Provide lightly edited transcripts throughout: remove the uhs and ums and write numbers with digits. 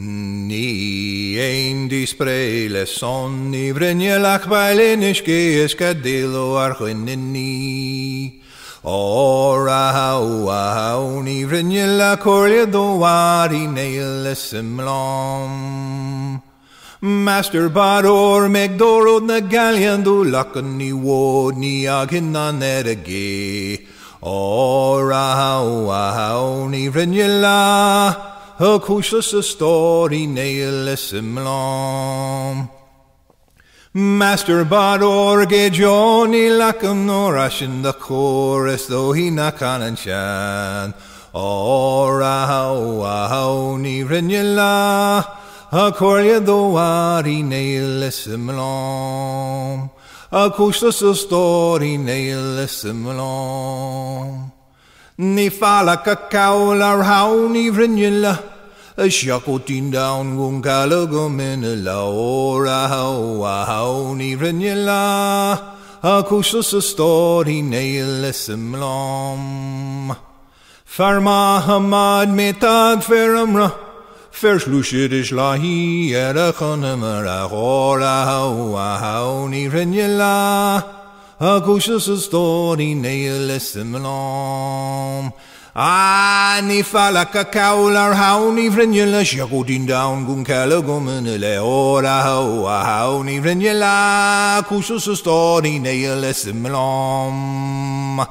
Ni ein disprele son ni Bhrueneallagh bailinish geis gadilo archwinni. Ora hau ni Bhrueneallagh corlia dowry nail simlom. Master Bador megdorod na Gaeilge do lacan ni wod ni aghin na nerage. Ora hau ni Bhrueneallagh a cúislas a story nail simlom. Master Bador Gaeilge ni lacam nor ashin the chorus though he na canan shan. Ora hau ni Bhrueneallagh a corlia dowry nail simlom. A cúislas a story nail simlom. Ni fala cacaul ar hau ni Bhrueneallagh a shacotin down gun calagum in a ora hau ni Bhrueneallagh a cúislas a story nail simlom. Farma hamad metag feramra fer slushirish lahi erachanamara ora hau ni Bhrueneallagh a cúislas a story nail simlom. Ni fala cacaul ar hau ni Bhrueneallagh shacotin down gun calagum in a ora hau ni Bhrueneallagh cúislas a story nail simlom.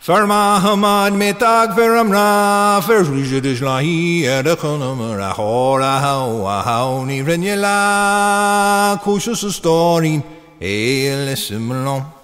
Farma hamad metag feramra fer slushirish lahi erachanamara ora hau ni Bhrueneallagh cúislas a story nail simlom.